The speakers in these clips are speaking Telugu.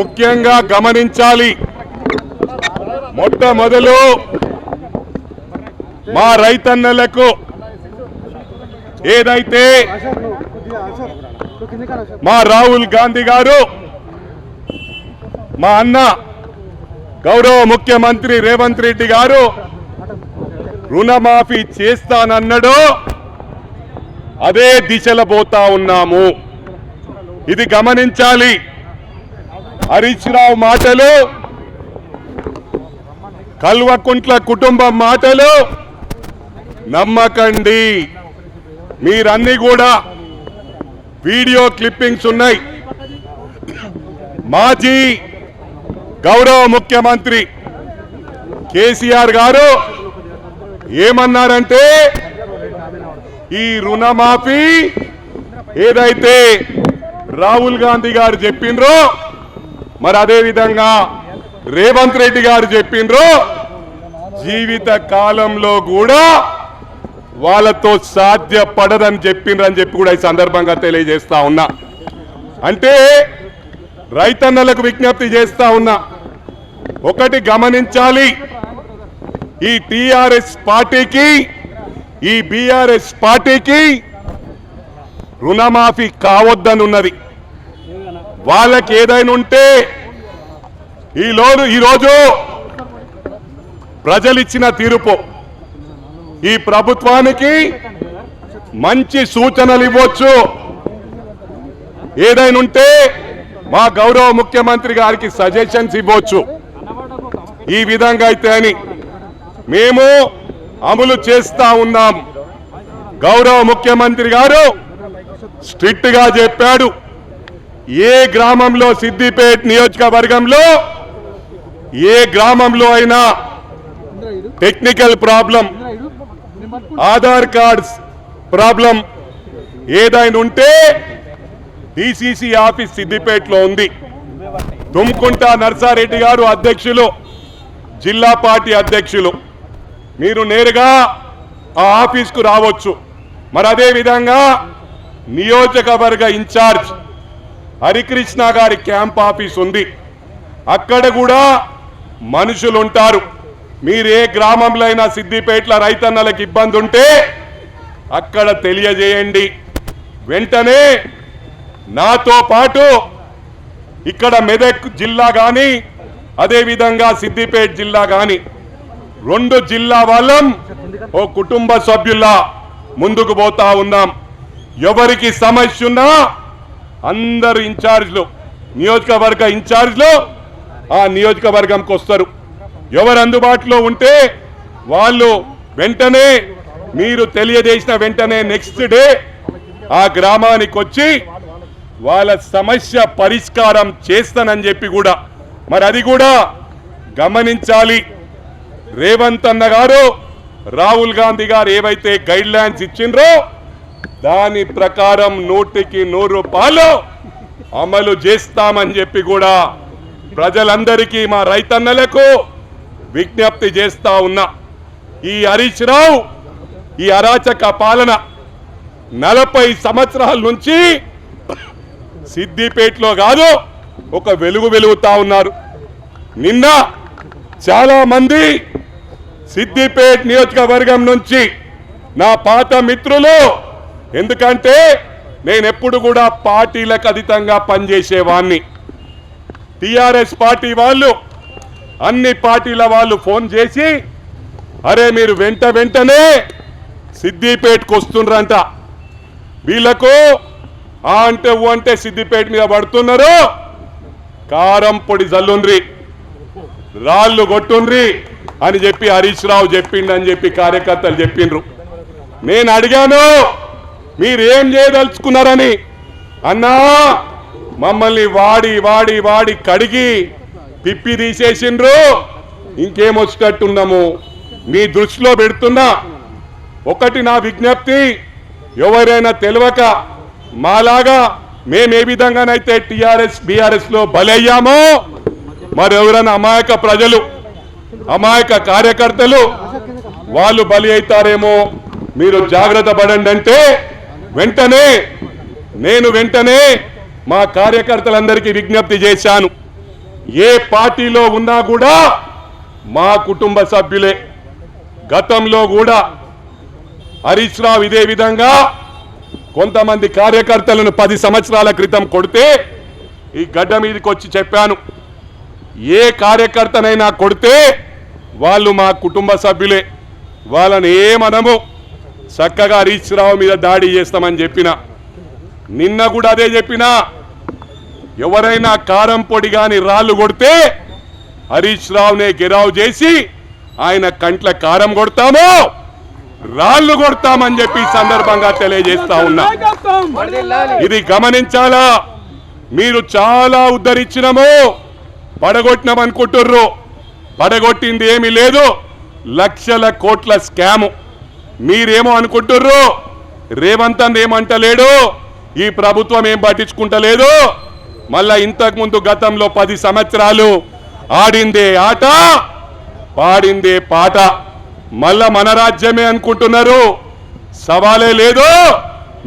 ముఖ్యంగా గమనించాలి. మొట్టమొదలు మా రైతన్నలకు ఏదైతే మా రాహుల్ గాంధీ గారు మా అన్న గౌరవ ముఖ్యమంత్రి రేవంత్ రెడ్డి గారు రుణమాఫీ చేస్తానన్నాడో అదే దిశలో పోతా ఉన్నాము. ఇది గమనించాలి. హరీష్ రావు మాటలు, కల్వకుంట్ల కుటుంబం మాటలు నమ్మకండి. మీరన్నీ కూడా వీడియో క్లిప్పింగ్స్ ఉన్నాయి. మాజీ గౌరవ ముఖ్యమంత్రి కేసీఆర్ గారు ఏమన్నారంటే ఈ రుణమాఫీ ఏదైతే రాహుల్ గాంధీ గారు చెప్పిండ్రో మరి అదే విధంగా రేవంత్ రెడ్డి గారు చెప్పిండ్రో జీవిత కాలంలో కూడా వాళ్ళతో సాధ్యపడదని చెప్పిండ్రని చెప్పి కూడా ఈ సందర్భంగా తెలియజేస్తా ఉన్నా. అంటే రైతన్నలకు విజ్ఞప్తి చేస్తా ఉన్నా, ఒకటి గమనించాలి. ఈ టిఆర్ఎస్ పార్టీకి ఈ బీఆర్ఎస్ పార్టీకి రుణమాఫీ కావద్దని ఉన్నది. వాళ్ళకి ఏదైనా ఉంటే ఈరోజు ప్రజలిచ్చిన తీర్పు ఈ ప్రభుత్వానికి మంచి సూచనలు ఇవ్వచ్చు. ఏదైనా ఉంటే మా గౌరవ ముఖ్యమంత్రి గారికి సజెషన్స్ ఇవ్వచ్చు. ఈ విధంగా అయితే అని మేము అమలు చేస్తా ఉన్నాం. గౌరవ ముఖ్యమంత్రి గారు స్ట్రిక్ట్ గా చెప్పాడు, ఏ గ్రామంలో సిద్దిపేట నియోజకవర్గంలో ఏ గ్రామంలో అయినా technical problem, Aadhaar cards problem ఏదైనా ఉంటే డిసిసి ఆఫీస్ సిద్దిపేటలో ఉంది. తుమ్కుంట నర్సారెడ్డి గారు అధ్యక్షులు, జిల్లా పార్టీ అధ్యక్షులు, మీరు నేరుగా ఆ ఆఫీస్కు రావచ్చు. మరి అదే విధంగా నియోజకవర్గ ఇన్ఛార్జ్ హరికృష్ణ గారి క్యాంప్ ఆఫీస్ ఉంది. అక్కడ కూడా మనుషులు ఉంటారు. మీరు ఏ గ్రామంలో అయినా సిద్దిపేటలో రైతన్నలకు ఇబ్బంది ఉంటే అక్కడ తెలియజేయండి. వెంటనే నాతో పాటు ఇక్కడ మెదక్ జిల్లా కానీ అదేవిధంగా సిద్దిపేట జిల్లా కానీ రెండు జిల్లా వాళ్ళం ఓ కుటుంబ సభ్యుల్లా ముందుకు పోతా ఉన్నాం. ఎవరికి సమస్య ఉన్నా అందరు ఇన్ఛార్జ్లు, నియోజకవర్గ ఇన్ఛార్జ్లు ఆ నియోజకవర్గంకి వస్తారు. ఎవరు అందుబాటులో ఉంటే వాళ్ళు వెంటనే మీరు తెలియజేసిన వెంటనే నెక్స్ట్ డే ఆ గ్రామానికి వచ్చి వాళ్ళ సమస్య పరిష్కారం చేస్తానని చెప్పి కూడా మరి అది కూడా గమనించాలి. రేవంత్ అన్న గారు రాహుల్ గాంధీ గారు ఏవైతే గైడ్ లైన్స్ ఇచ్చిండ్రో దాని ప్రకారం 100కి 100 అమలు చేస్తామని చెప్పి కూడా ప్రజలందరికీ మా రైతన్నలకు విజ్ఞప్తి చేస్తా ఉన్నా. ఈ హరీష్ రావు ఈ అరాచక పాలన 40 సంవత్సరాల నుంచి సిద్దిపేటలో కాదు ఒక వెలుగుతా ఉన్నారు. నిన్న చాలా మంది సిద్దిపేట నియోజకవర్గం నుంచి నా పాత మిత్రులు, ఎందుకంటే నేను ఎప్పుడు కూడా పార్టీలకు అతీతంగా పనిచేసేవాణ్ణి. టిఆర్ఎస్ పార్టీ వాళ్ళు అన్ని పార్టీల వాళ్ళు ఫోన్ చేసి అరే మీరు వెంటనే సిద్దిపేటకు వస్తుండ్రంట, వీళ్లకు ఆ అంటే ఓ అంటే సిద్దిపేట మీద పడుతున్నారు, కారం పొడి జల్లుండ్రి, రాళ్ళు కొట్టుండ్రి అని చెప్పి హరీష్ రావు చెప్పిండని చెప్పి కార్యకర్తలు చెప్పిండ్రు. నేను అడిగాను మీరేం చేయదలుచుకున్నారని. అన్నా మమ్మల్ని వాడి కడిగి పిప్పి తీసేసిండ్రు, ఇంకేమొచ్చేటట్టున్నాము మీ దృష్టిలో పెడుతున్నా. ఒకటి నా విజ్ఞప్తి, ఎవరైనా తెలియక మాలాగా మేము ఏ విధంగానైతే టిఆర్ఎస్ బీఆర్ఎస్ లో బలయ్యామో మరెవరైనా అమాయక ప్రజలు అమాయక కార్యకర్తలు వాళ్ళు బలి అవుతారేమో, మీరు జాగ్రత్త పడండి అంటే వెంటనే మా కార్యకర్తలందరికీ విజ్ఞప్తి చేశాను. ఏ పార్టీలో ఉన్నా కూడా మా కుటుంబ సభ్యులే. గతంలో కూడా హరీష్ రావు ఇదే విధంగా కొంతమంది కార్యకర్తలను 10 సంవత్సరాల క్రితం కొడితే ఈ గడ్డ మీదకి వచ్చి చెప్పాను, ఏ కార్యకర్తనైనా కొడితే వాళ్ళు మా కుటుంబ సభ్యులే, వాళ్ళని ఏమనము, చక్కగా హరీష్ రావు మీద దాడి చేస్తామని చెప్పిన. నిన్న కూడా అదే చెప్పినా, ఎవరైనా కారం పొడి గాని రాళ్ళు కొడితే హరీష్ రావునే గెరావు చేసి ఆయన కంట్ల కారం కొడతాము, రాళ్ళు కొడతామని చెప్పి సందర్భంగా తెలియజేస్తా ఉన్నా. ఇది గమనించాలా. మీరు చాలా ఉద్ధరించినము, పడగొట్టినామనుకుంటుర్రు. పడగొట్టింది ఏమీ లేదు, లక్షల కోట్ల స్కాము. మీరేమో అనుకుంటుర్రు, రేవంత్ అన్న ఏమంటలేడు, ఈ ప్రభుత్వం ఏం పట్టించుకుంటలేదు. మళ్ళా ఇంతకుముందు గతంలో 10 సంవత్సరాలు ఆడిందే ఆట, పాడిందే పాట. మళ్ళా మన రాజ్యమే అనుకుంటున్నారు. సవాలే లేదు.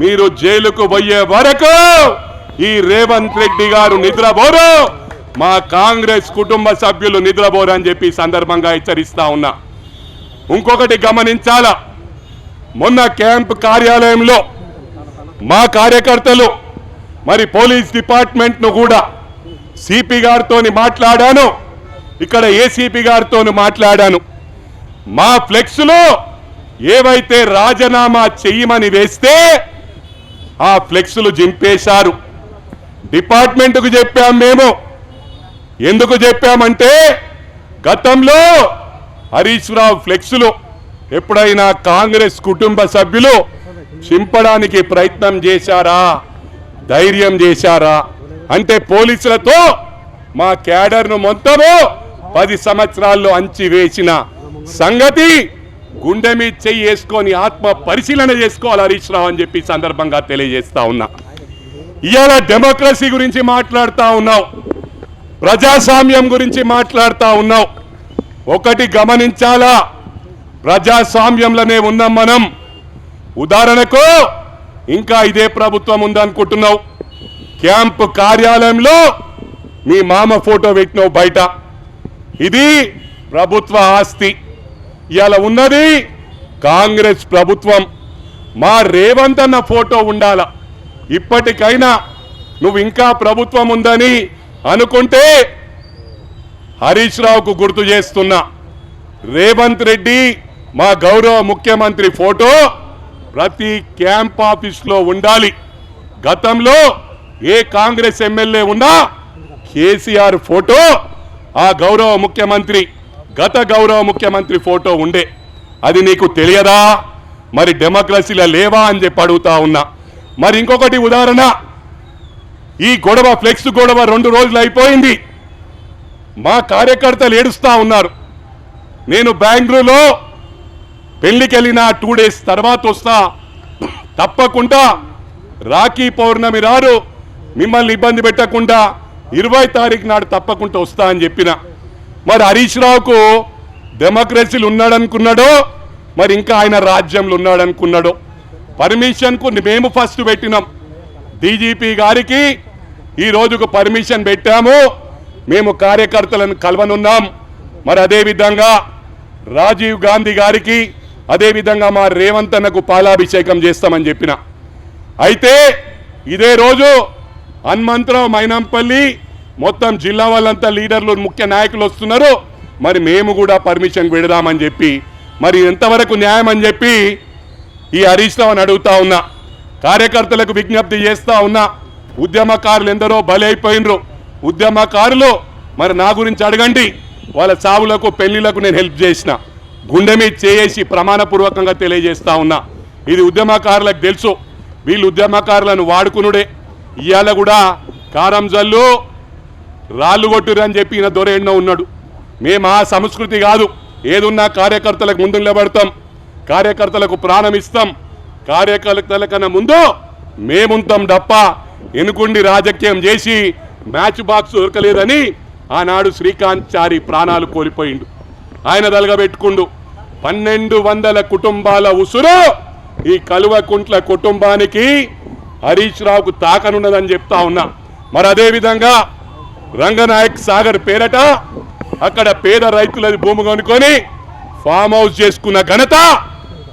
మీరు జైలుకు పోయే వరకు ఈ రేవంత్ రెడ్డి గారు నిద్రపోరు, మా కాంగ్రెస్ కుటుంబ సభ్యులు నిద్రపోరు అని చెప్పి సందర్భంగా హెచ్చరిస్తా ఉన్నా. ఇంకొకటి గమనించాలా, మొన్న క్యాంప్ కార్యాలయంలో మా కార్యకర్తలు మరి పోలీస్ డిపార్ట్మెంట్ ను కూడా సిపి గారితో మాట్లాడాను, ఇక్కడ ఏసీపీ గారితో మాట్లాడాను. మా ఫ్లెక్స్లో ఏవైతే రాజీనామా చెయ్యమని వేస్తే ఆ ఫ్లెక్స్లు జింపేశారు. డిపార్ట్మెంట్కు చెప్పాం. మేము ఎందుకు చెప్పామంటే, గతంలో హరీష్ రావు ఫ్లెక్స్లు ఎప్పుడైనా కాంగ్రెస్ కుటుంబ సభ్యులు చింపడానికి ప్రయత్నం చేశారా, ధైర్యం చేశారా అంటే పోలీసులతో మా క్యాడర్ను మొత్తము 10 సంవత్సరాల్లో అంచివేసిన సంగతి గుండె మీద చెయ్యి వేసుకొని ఆత్మ పరిశీలన చేసుకోవాలి హరీష్ రావు అని చెప్పి సందర్భంగా తెలియజేస్తా ఉన్నా. ఇవాళ డెమోక్రసీ గురించి మాట్లాడుతూ ఉన్నావు, ప్రజాస్వామ్యం గురించి మాట్లాడుతూ ఉన్నావు. ఒకటి గమనించాలా, ప్రజాస్వామ్యంలోనే ఉన్నాం మనం. ఉదాహరణకు ఇంకా ఇదే ప్రభుత్వం ఉందనుకుంటున్నావు, క్యాంప్ కార్యాలయంలో మీ మామ ఫోటో పెట్టినావు బయట. ఇది ప్రభుత్వ ఆస్తి. ఇవాళ ఉన్నది కాంగ్రెస్ ప్రభుత్వం. మా రేవంత్ అన్న ఫోటో ఉండాల. ఇప్పటికైనా నువ్వు ఇంకా ప్రభుత్వం ఉందని అనుకుంటే హరీష్ రావుకు గుర్తు చేస్తున్నా, రేవంత్ రెడ్డి మా గౌరవ ముఖ్యమంత్రి ఫోటో ప్రతి క్యాంప్ ఆఫీస్లో ఉండాలి. గతంలో ఏ కాంగ్రెస్ ఎమ్మెల్యే ఉన్నా కేసీఆర్ ఫోటో ఆ గౌరవ ముఖ్యమంత్రి, గత గౌరవ ముఖ్యమంత్రి ఫోటో ఉండే. అది నీకు తెలియదా? మరి డెమోక్రసీలో లేవా అని చెప్పి అడుగుతా ఉన్నా. మరి ఇంకొకటి ఉదాహరణ, ఈ గొడవ ఫ్లెక్స్ గొడవ 2 రోజులు అయిపోయింది. మా కార్యకర్తలు ఏడుస్తా ఉన్నారు. నేను బెంగళూరులో పెళ్లికి వెళ్ళిన 2 డేస్ తర్వాత వస్తా, తప్పకుండా రాఖీ పౌర్ణమి రారు, మిమ్మల్ని ఇబ్బంది పెట్టకుండా 20 తారీఖు నాడు తప్పకుండా వస్తా అని చెప్పిన. మరి హరీష్ రావుకు డెమోక్రసీలు ఉన్నాడనుకున్నాడో, మరి ఇంకా ఆయన రాజ్యంలో ఉన్నాడనుకున్నాడో. పర్మిషన్కు మేము ఫస్ట్ పెట్టినాం, డీజీపీ గారికి ఈ రోజుకు పర్మిషన్ పెట్టాము, మేము కార్యకర్తలను కలవనున్నాం. మరి అదేవిధంగా రాజీవ్ గాంధీ గారికి, అదేవిధంగా మా రేవంత్ అన్నకు పాలాభిషేకం చేస్తామని చెప్పిన. అయితే ఇదే రోజు హనుమంతరావు మైనంపల్లి మొత్తం జిల్లా వాళ్ళంతా లీడర్లు ముఖ్య నాయకులు వస్తున్నారు. మరి మేము కూడా పర్మిషన్ పెడదామని చెప్పి, మరి ఎంతవరకు న్యాయం అని చెప్పి ఈ హరీష్ రావుని అడుగుతా ఉన్నా. కార్యకర్తలకు విజ్ఞప్తి చేస్తా ఉన్నా, ఉద్యమకారులు ఎందరో బలైపోయినరు. ఉద్యమకారులు మరి నా గురించి అడగండి, వాళ్ళ సావులకు పెళ్లిలకు నేను హెల్ప్ చేసిన, గుండె మీద చేసి ప్రమాణపూర్వకంగా తెలియజేస్తా ఉన్నా. ఇది ఉద్యమకారులకు తెలుసు, వీళ్ళు ఉద్యమకారులను వాడుకునుడే. ఇవాళ కూడా కారం జల్లు రాళ్ళు కొట్టురు అని చెప్పి ఈయన దొరేళ్ళ ఉన్నాడు. మేము ఆ సంస్కృతి కాదు, ఏదున్నా కార్యకర్తలకు ముందు నిలబడతాం, కార్యకర్తలకు ప్రాణం ఇస్తాం, కార్యకర్తల కన్నా ముందు మేముంటాం తప్ప ఎనుకుండి రాజకీయం చేసి మ్యాచ్ బాక్స్ దొరకలేదని ఆనాడు శ్రీకాంత్ చారి ప్రాణాలు కోల్పోయిండు. ఆయన దలగబెట్టుకుండు. 1200 కుటుంబాల ఉసురు ఈ కలువకుంట్ల కుటుంబానికి హరీష్ రావుకు తాకనున్నదని చెప్తా ఉన్నా. మరి అదేవిధంగా రంగనాయక్ సాగర్ పేరట అక్కడ పేద రైతులది భూమి కొనుక్కొని ఫామ్ హౌస్ చేసుకున్న ఘనత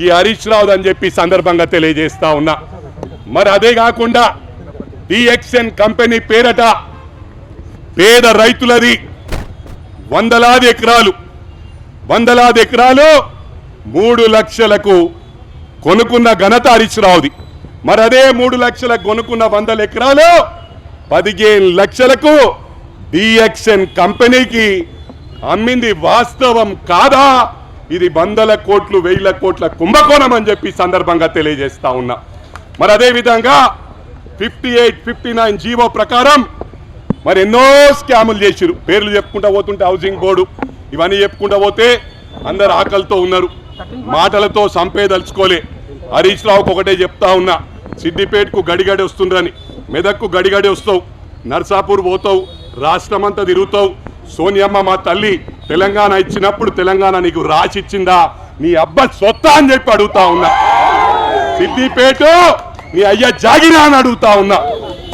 ఈ హరీష్ రావు అని చెప్పి సందర్భంగా తెలియజేస్తా ఉన్నా. మరి అదే కాకుండా డిఎక్స్ఎన్ కంపెనీ పేరట పేద రైతులది వందలాది ఎకరాలు 3 లక్షలకు కొనుక్కున్న ఘనత హరీష్ రావుది. మరి అదే 3 లక్షలకు కొనుక్కున్న 100 ఎకరాలు 15 లక్షలకు డిఎక్స్ఎన్ కంపెనీకి అమ్మింది వాస్తవం కాదా? ఇది 100 కోట్లు 1000 కోట్ల కుంభకోణం అని చెప్పి సందర్భంగా తెలియజేస్తా ఉన్నా. మరి అదే విధంగా 58-59 జీవో ప్రకారం మరి ఎన్నో స్కాములు చేసిరు. పేర్లు చెప్పుకుంటా పోతుంటే హౌసింగ్ బోర్డు ఇవన్నీ చెప్పుకుంటా పోతే అందరు ఆకలితో ఉన్నారు, మాటలతో సంపేదలుచుకోలే. హరీష్ రావుకు ఒకటే చెప్తా ఉన్నా, సిద్దిపేటకు గడిగడి వస్తుండ్రని, మెదక్కు గడిగడి వస్తావు, నర్సాపూర్ పోతావు, రాష్ట్రమంతా తిరుగుతావు. సోనియమ్మ మా తల్లి తెలంగాణ ఇచ్చినప్పుడు తెలంగాణ నీకు రాసిచ్చిందా? నీ అబ్బా సొత్తా అని చెప్పి అడుగుతా ఉన్నా. సిద్దిపేట నీ అయ్యా జాగిరా అని అడుగుతా ఉన్నా.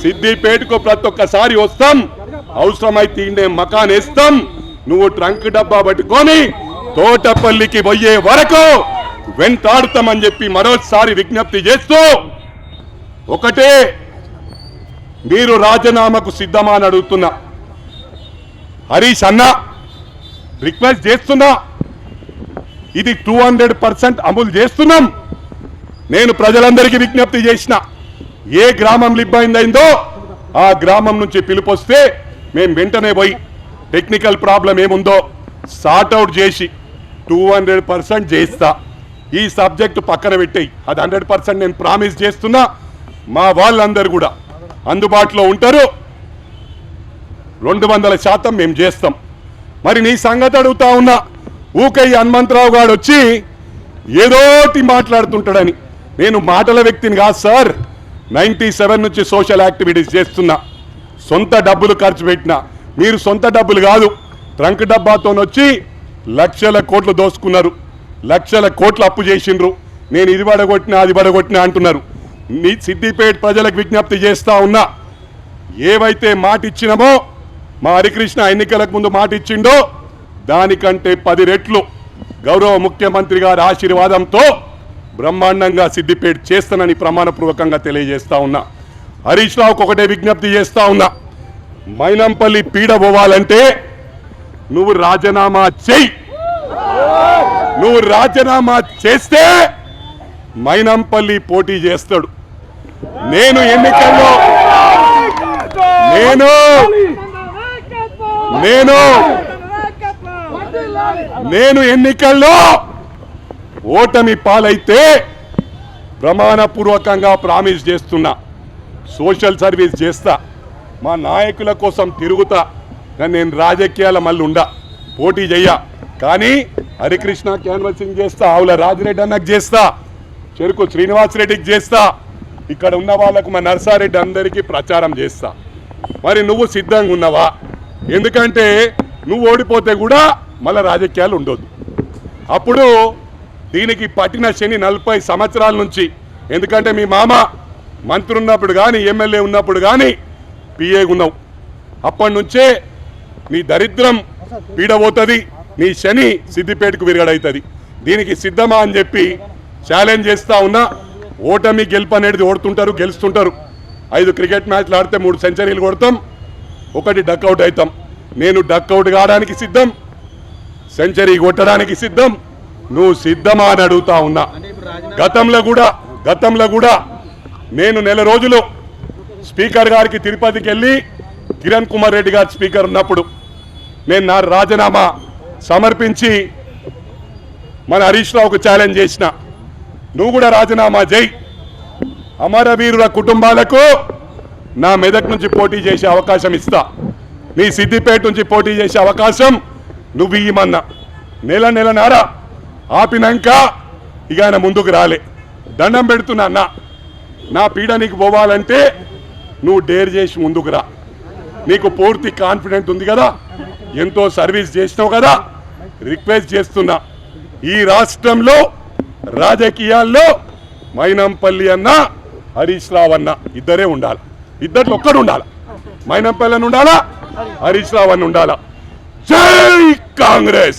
సిద్దిపేటకు ప్రతి ఒక్కసారి వస్తాం, అవసరమైతే ఇండే మకాన్ వేస్తాం. నువ్వు ట్రంక్ డబ్బా పట్టుకొని తోటపల్లికి పోయే వరకు వెంటాడుతామని చెప్పి మరోసారి విజ్ఞప్తి చేస్తూ ఒకటే, మీరు రాజీనామాకు సిద్ధమా అని అడుగుతున్నా. హరీష్ అన్న రిక్వెస్ట్ చేస్తున్నా, ఇది 200% అమలు చేస్తున్నాం. నేను ప్రజలందరికీ విజ్ఞప్తి చేసిన, ఏ గ్రామంలో ఇబ్బంది అయిందో ఆ గ్రామం నుంచి పిలుపొస్తే మేము వెంటనే పోయి టెక్నికల్ ప్రాబ్లం ఏముందో సార్ట్అవుట్ చేసి 200% చేస్తా. ఈ సబ్జెక్టు పక్కన పెట్టేయి, అది 100% నేను ప్రామిస్ చేస్తున్నా. మా వాళ్ళందరూ కూడా అందుబాటులో ఉంటారు, 200% మేము చేస్తాం. మరి నీ సంగతి అడుగుతా ఉన్నా. ఊకయ్య హనుమంతరావు గారు వచ్చి ఏదోటి మాట్లాడుతుంటాడని. నేను మాటల వ్యక్తిని కాదు సార్, 97 నుంచి సోషల్ యాక్టివిటీస్ చేస్తున్నా, సొంత డబ్బులు ఖర్చు పెట్టినా. మీరు సొంత డబ్బులు కాదు, ట్రంక్ డబ్బాతో వచ్చి లక్షల కోట్లు దోసుకున్నారు, లక్షల కోట్లు అప్పు చేసిండ్రు. నేను ఇది పడగొట్టినా అది పడగొట్టినా అంటున్నారు. నీ సిద్దిపేట ప్రజలకు విజ్ఞప్తి చేస్తా ఉన్నా, ఏవైతే మాట ఇచ్చినామో మా హరికృష్ణ ఎన్నికలకు ముందు మాట ఇచ్చిండో దానికంటే 10 రెట్లు గౌరవ ముఖ్యమంత్రి గారి ఆశీర్వాదంతో బ్రహ్మాండంగా సిద్దిపేట చేస్తానని ప్రమాణపూర్వకంగా తెలియజేస్తా ఉన్నా. హరీష్ రావుకు ఒకటే విజ్ఞప్తి చేస్తా ఉన్నా, మైనంపల్లి పీడ పోవాలంటే నువ్వు రాజీనామా చెయ్యి. నువ్వు రాజీనామా చేస్తే మైనంపల్లి పోటీ చేస్తాడు. నేను ఎన్నికల్లో నేను ఎన్నికల్లో ఓటమి పాలైతే ప్రమాణపూర్వకంగా ప్రామిస్ చేస్తున్నా, సోషల్ సర్వీస్ చేస్తా, మా నాయకుల కోసం తిరుగుతా. కానీ నేను రాజకీయాల మళ్ళీ ఉండా, పోటీ చెయ్యా. కానీ హరికృష్ణ క్యాన్వసింగ్ చేస్తా, ఆవుల రాజిరెడ్డి అన్నకు చేస్తా, చెరుకు శ్రీనివాసరెడ్డికి చేస్తా, ఇక్కడ ఉన్న వాళ్ళకు మా నర్సారెడ్డి అందరికీ ప్రచారం చేస్తా. మరి నువ్వు సిద్ధంగా ఉన్నావా? ఎందుకంటే నువ్వు ఓడిపోతే కూడా మళ్ళీ రాజకీయాలు ఉండొద్దు. అప్పుడు దీనికి పట్టిన శని 40 సంవత్సరాల నుంచి. ఎందుకంటే మీ మామ మంత్రి ఉన్నప్పుడు కానీ ఎమ్మెల్యే ఉన్నప్పుడు కానీ పిఏ ఉన్నావు, అప్పటి నుంచే నీ దరిద్రం పీడబోతుంది, నీ శని సిద్దిపేటకు విరగడవుతుంది. దీనికి సిద్ధమా అని చెప్పి ఛాలెంజ్ చేస్తా ఉన్నా. ఓటమి గెలుపు అనేది ఓడుతుంటారు, గెలుస్తుంటారు. 5 క్రికెట్ మ్యాచ్లు ఆడితే 3 సెంచరీలు కొడతాం, 1 డక్అవుట్ అవుతాం. నేను డక్అవుట్ కావడానికి సిద్ధం, సెంచరీ కొట్టడానికి సిద్ధం. నువ్వు సిద్ధమా అని అడుగుతా ఉన్నా. గతంలో కూడా నేను నెల రోజులు స్పీకర్ గారికి తిరుపతికి వెళ్ళి కిరణ్ కుమార్ రెడ్డి గారు స్పీకర్ ఉన్నప్పుడు నేను నా రాజీనామా సమర్పించి మన హరీష్ రావుకు ఛాలెంజ్ చేసిన, నువ్వు కూడా రాజీనామా చేయి, అమరవీరుల కుటుంబాలకు నా మెదక్ నుంచి పోటీ చేసే అవకాశం ఇస్తా, నీ సిద్దిపేట నుంచి పోటీ చేసే అవకాశం నువ్వు ఇయ్యమన్నా. నెలన్నర ఆపినాక ఇక ఆయన ముందుకు రాలే. దండం పెడుతున్నా అన్న, నా పీడ నీకు పోవాలంటే నువ్వు డేర్ చేసి ముందుకు రా. నీకు పూర్తి కాన్ఫిడెంట్ ఉంది కదా, ఎంతో సర్వీస్ చేసినావు కదా. రిక్వెస్ట్ చేస్తున్నా, ఈ రాష్ట్రంలో రాజకీయాల్లో మైనంపల్లి అన్న హరీష్ రావు అన్న ఇద్దరే ఉండాలి, ఇద్దరు ఒక్కడు ఉండాలి. మైనంపల్లి అని ఉండాలా, హరీష్ రావు అని ఉండాలా. జై కాంగ్రెస్.